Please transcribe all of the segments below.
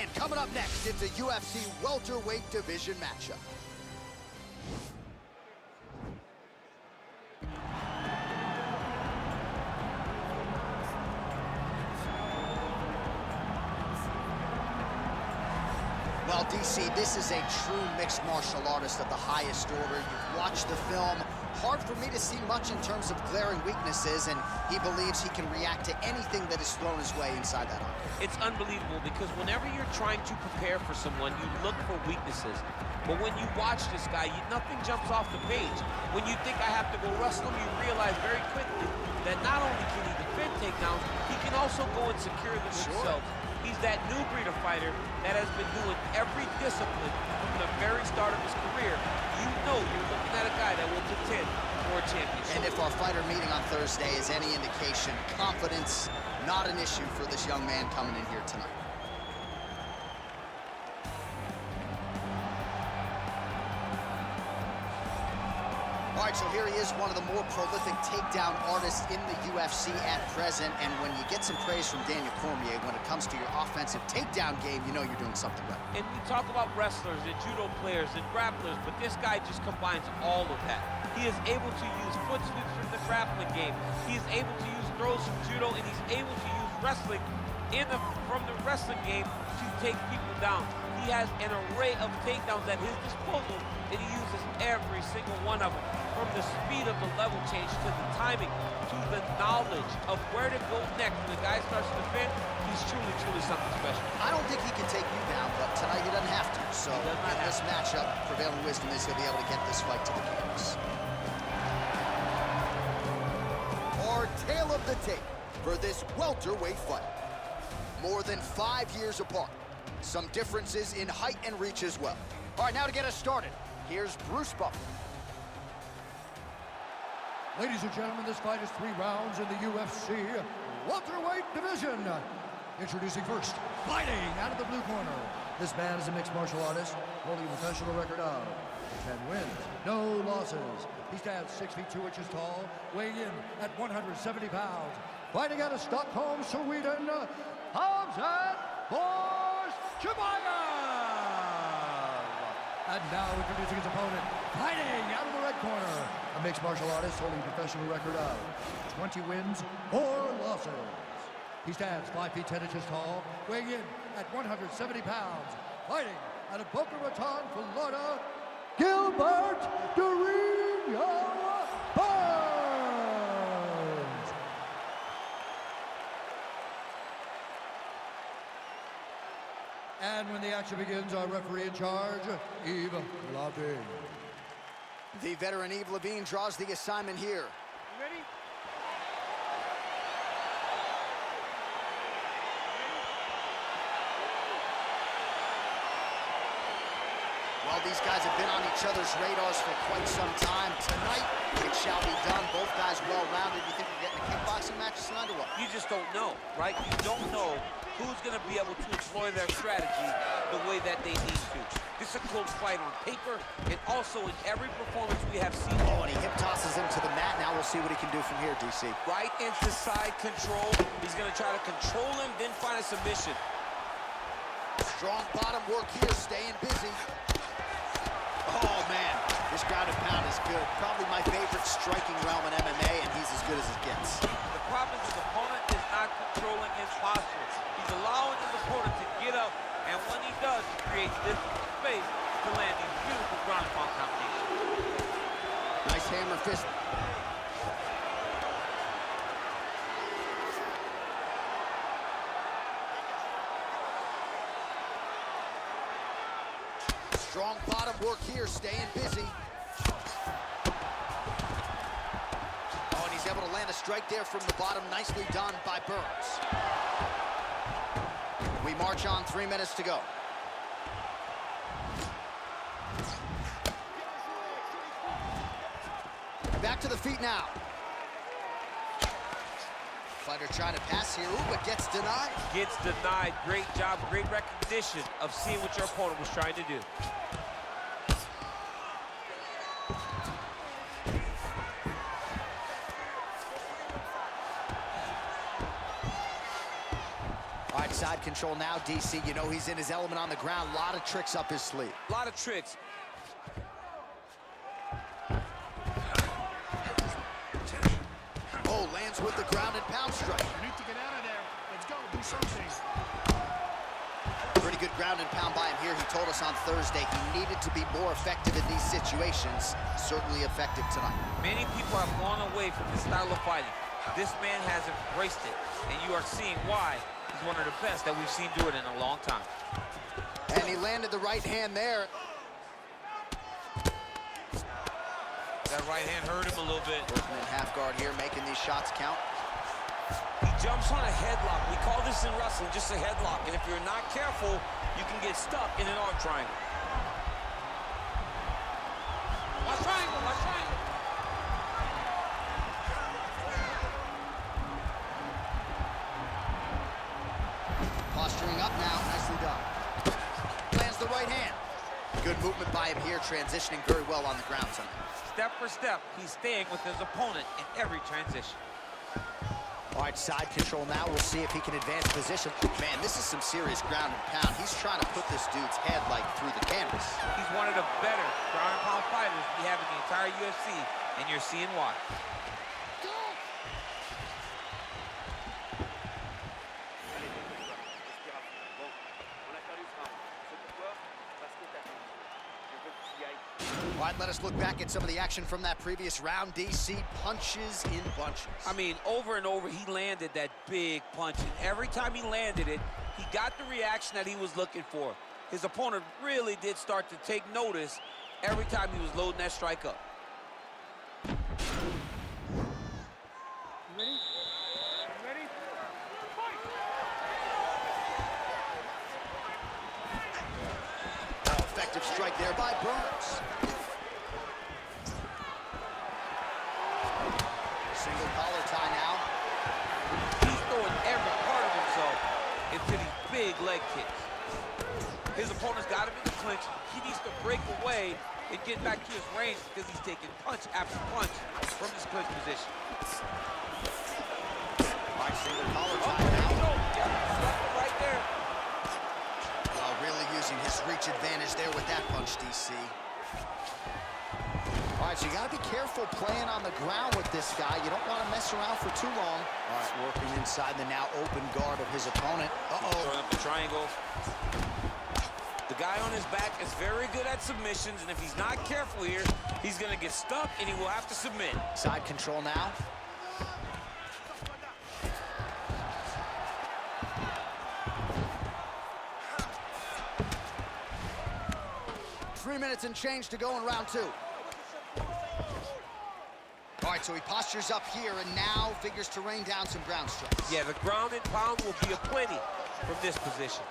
And coming up next, it's a UFC welterweight division matchup. Well, DC, this is a true mixed martial artist of the highest order. You've watched the film. Hard for me to see much in terms of glaring weaknesses, and he believes he can react to anything that is thrown his way inside that arm. It's unbelievable because whenever you're trying to prepare for someone, you look for weaknesses. But when you watch this guy, nothing jumps off the page. When you think I have to go wrestle him, you realize very quickly that not only can he defend takedowns, he can also go and secure them himself. He's that new breed of fighter that has been doing every discipline from the very start of his career. You know you're looking at a guy that will contend for a championship. And if our fighter meeting on Thursday is any indication, confidence not an issue for this young man coming in here tonight. All right, so here he is, one of the more prolific takedown artists in the UFC at present. And when you get some praise from Daniel Cormier, when it comes to your offensive takedown game, you know you're doing something right. And we talk about wrestlers and judo players and grapplers, but this guy just combines all of that. He is able to use foot sweeps from the grappling game. He is able to use throws from judo, and he's able to use wrestling from the wrestling game to take people down. He has an array of takedowns at his disposal, and he uses every single one of them. From the speed of the level change, to the timing, to the knowledge of where to go next. When the guy starts to defend, he's truly, truly something special. I don't think he can take you down, but tonight he doesn't have to. So in this matchup, prevailing wisdom is he'll be able to get this fight to the canvas. Our tale of the tape for this welterweight fight. More than 5 years apart. Some differences in height and reach as well. All right, now to get us started, here's Bruce Buffer. Ladies and gentlemen, this fight is 3 rounds in the UFC welterweight division. Introducing first, fighting out of the blue corner. This man is a mixed martial artist, holding a professional record of 10 wins, no losses. He stands 6 feet 2 inches tall, weighing in at 170 pounds. Fighting out of Stockholm, Sweden, Khamzat Chimaev. And now introducing his opponent, fighting out of the red corner. A mixed martial artist holding a professional record of 20 wins, 4 losses. He stands 5 feet 10 inches tall, weighing in at 170 pounds. Fighting out of Boca Raton, Florida, Gilbert Burns. And when the action begins, our referee in charge, Yves Lavigne. The veteran Yves Lavigne draws the assignment here. You ready? Well, these guys have been on each other's radars for quite some time. Tonight, it shall be done. Both guys well-rounded. You think we're getting a kickboxing match tonight or what? You just don't know, right? You don't know who's going to be able to employ their strategy the way that they need to. This is a close fight on paper and also in every performance we have seen. Oh, and he hip tosses him to the mat. Now we'll see what he can do from here, DC. Right into side control. He's going to try to control him, then find a submission. Strong bottom work here, staying busy. Oh, man, this ground and pound is good. Probably my favorite striking realm in MMA, and he's as good as it gets. The problem is his opponent is not controlling his posture. He's allowing his opponent to get up, and when he does, he creates this space to land these beautiful ground and pound combinations. Nice hammer fist. Strong bottom work here, staying busy. Oh, and he's able to land a strike there from the bottom. Nicely done by Burns. We march on, 3 minutes to go. Back to the feet now. Fighter trying to pass here, ooh, but gets denied. Gets denied. Great job, great recognition of seeing what your opponent was trying to do. All right, side control now, DC. You know he's in his element on the ground. A lot of tricks up his sleeve. A lot of tricks. Oh, lands with the ground and pound strike. You need to get out of there. Let's go, do something. Pretty good ground and pound by him here. He told us on Thursday he needed to be more effective in these situations. Certainly effective tonight. Many people have gone away from this style of fighting. This man has embraced it, and you are seeing why he's one of the best that we've seen do it in a long time. And he landed the right hand there. That right hand hurt him a little bit. Working in half guard here, making these shots count. He jumps on a headlock. We call this in wrestling just a headlock, and if you're not careful, you can get stuck in an arm triangle. Watch triangle, watch triangle. Posturing up now, nicely done. Lands the right hand. Good movement by him here, transitioning very well on the ground tonight. Step for step, he's staying with his opponent in every transition. All right, side control now. We'll see if he can advance position. Man, this is some serious ground and pound. He's trying to put this dude's head like through the canvas. He's one of the better ground and pound fighters we have in the entire UFC, and you're seeing why. All right, let us look back at some of the action from that previous round. DC punches in bunches. I mean, over and over, he landed that big punch, and every time he landed it, he got the reaction that he was looking for. His opponent really did start to take notice every time he was loading that strike up. You ready? You ready? Fight! Oh, effective strike there by Burns. Single collar tie now. He's throwing every part of himself into these big leg kicks. His opponent's got him in the clinch. He needs to break away and get back to his range because he's taking punch after punch from this clinch position. All right, single collar Oh, tie there you now. go. Yep, stuck it right there. Well, really using his reach advantage there with that punch, DC. All right, so you got to be careful playing on the ground with this guy. You don't want to mess around for too long. All right, working inside the now open guard of his opponent. Throwing up the triangle. The guy on his back is very good at submissions, and if he's not careful here, he's going to get stuck, and he will have to submit. Side control now. Three minutes and change to go in round two. All right, so he postures up here and now figures to rain down some ground strikes. Yeah, the ground and pound will be aplenty from this position.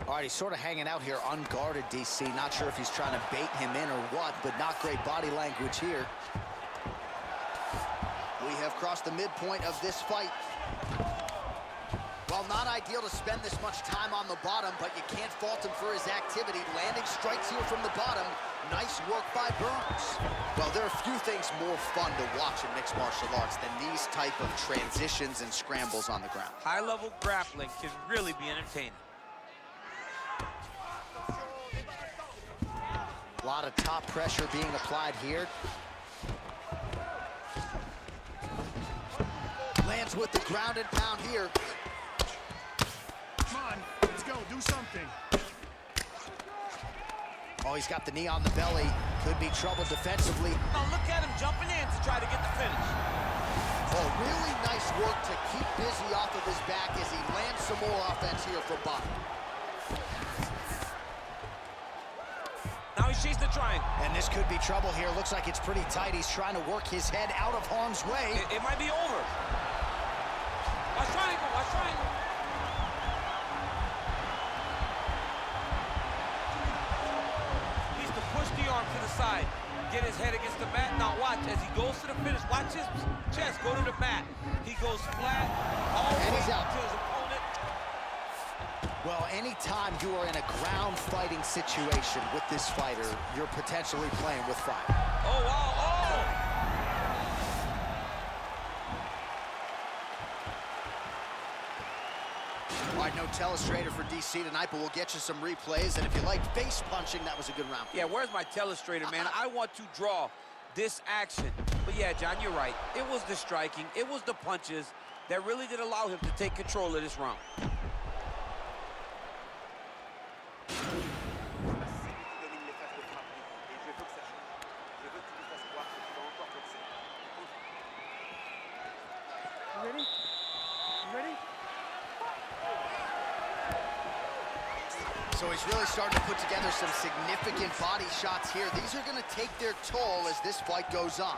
All right, he's sort of hanging out here unguarded, DC. Not sure if he's trying to bait him in or what, but not great body language here. We have crossed the midpoint of this fight. Well, not ideal to spend this much time on the bottom, but you can't fault him for his activity. Landing strikes here from the bottom. Nice work by Burns. Well, there are few things more fun to watch in mixed martial arts than these type of transitions and scrambles on the ground. High-level grappling can really be entertaining. A lot of top pressure being applied here. Lands with the ground and pound here. Come on, let's go, do something. Oh, he's got the knee on the belly. Could be trouble defensively. Oh, look at him jumping in to try to get the finish. Oh, really nice work to keep busy off of his back as he lands some more offense here from bottom. Now he's chasing the triangle. And this could be trouble here. Looks like it's pretty tight. He's trying to work his head out of harm's way. It might be over. Watch triangle, watch triangle. Needs to push the arm to the side. Get his head against the mat. Now watch as he goes to the finish. Watch his chest go to the mat. He goes flat all the way he's out. to his opponent. Well, anytime you are in a ground fighting situation with this fighter, you're potentially playing with fire. Oh, wow, oh! All right, no telestrator for DC tonight, but we'll get you some replays. And if you like face punching, that was a good round. Yeah, where's my telestrator, man? I want to draw this action. But yeah, John, you're right. It was the striking, it was the punches that really did allow him to take control of this round. Ready? Ready? So he's really starting to put together some significant body shots here. These are going to take their toll as this fight goes on.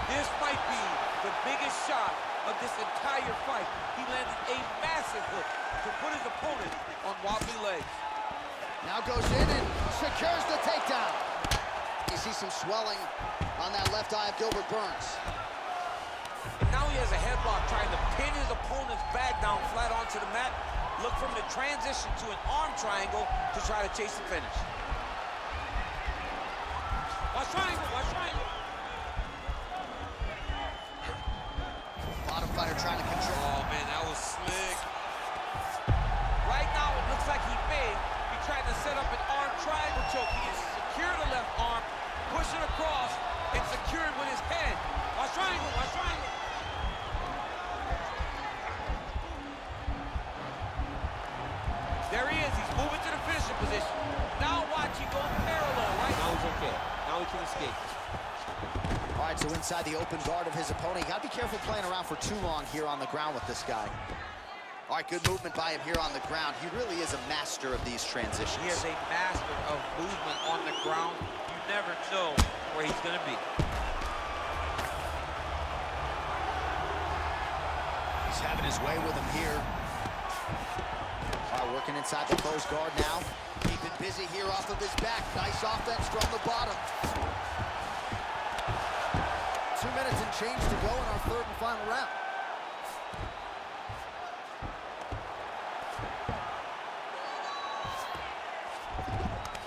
This might be the biggest shot of this entire fight. He landed a massive hook to put his opponent on wobbly legs. Now goes in and secures the takedown. You see some swelling on that left eye of Gilbert Burns. And now he has a headlock trying to pin his opponent's back down flat onto the mat. Look from the transition to an arm triangle to try to chase the finish. Watch triangle, watch triangle. Bottom fighter trying to control. Oh man, that was slick. Right now it looks like he may be trying to set up an arm triangle choke. He has secured the left arm, pushing across, and secured with his head. Watch triangle, watch triangle. There he is, he's moving to the finishing position. Now watch, he goes parallel, right? Now he's okay, now he can escape. All right, so inside the open guard of his opponent. You gotta be careful playing around for too long here on the ground with this guy. All right, good movement by him here on the ground. He really is a master of these transitions. He is a master of movement on the ground. You never know where he's gonna be. He's having his way with him here. All right, working inside the closed guard now. Keeping busy here off of his back. Nice offense from the bottom. 2 minutes and change to go in our third and final round.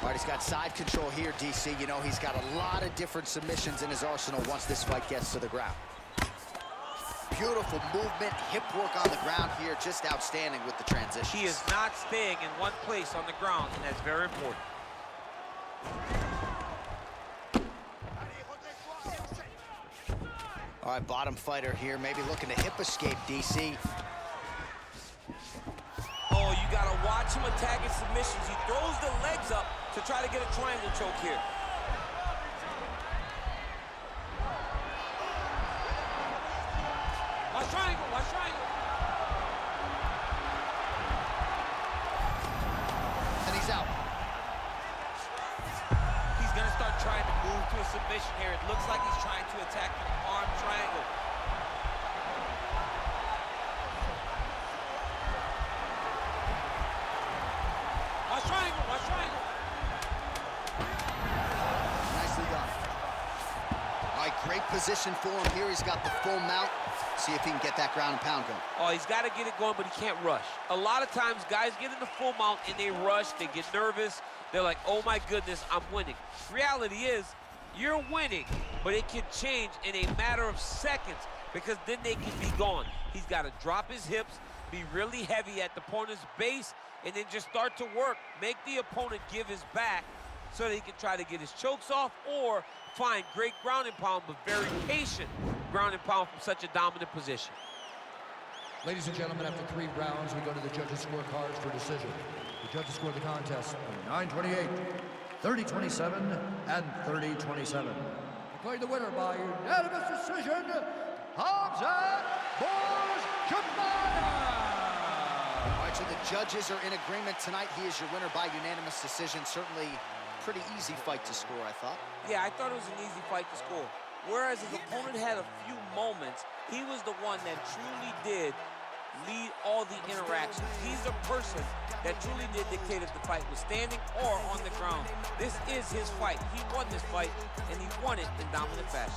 All right, he's got side control here, DC. You know, he's got a lot of different submissions in his arsenal once this fight gets to the ground. Beautiful movement, hip work on the ground here, just outstanding with the transitions. He is not staying in one place on the ground, and that's very important. All right, bottom fighter here, maybe looking to hip escape, DC. Oh, you gotta watch him attacking submissions. He throws the legs up to try to get a triangle choke here. Watch triangle, watch triangle. And he's out. He's gonna start trying to move to a submission here. It looks like he's trying to attack an arm triangle. Watch triangle, watch triangle. Nicely done. All right, great position for him here. He's got the full mount. See if he can get that ground and pound going. Oh, he's got to get it going, but he can't rush. A lot of times, guys get in the full mount and they rush, they get nervous. They're like, oh my goodness, I'm winning. Reality is, you're winning, but it can change in a matter of seconds because then they can be gone. He's got to drop his hips, be really heavy at the opponent's base, and then just start to work. Make the opponent give his back so that he can try to get his chokes off or find great ground and pound, but very patient ground and pound from such a dominant position. Ladies and gentlemen, after 3 rounds, we go to the judges' scorecards for decision. The judges score the contest 9-28, 30-27, and 30-27. Declared the winner by unanimous decision, Khamzat Chimaev. All right, so the judges are in agreement tonight. He is your winner by unanimous decision. Certainly pretty easy fight to score, I thought. Yeah, I thought it was an easy fight to score. Whereas his opponent had a few moments, he was the one that truly did lead all the interactions. He's the person that truly did dictate if the fight was standing or on the ground. This is his fight. He won this fight, and he won it in dominant fashion.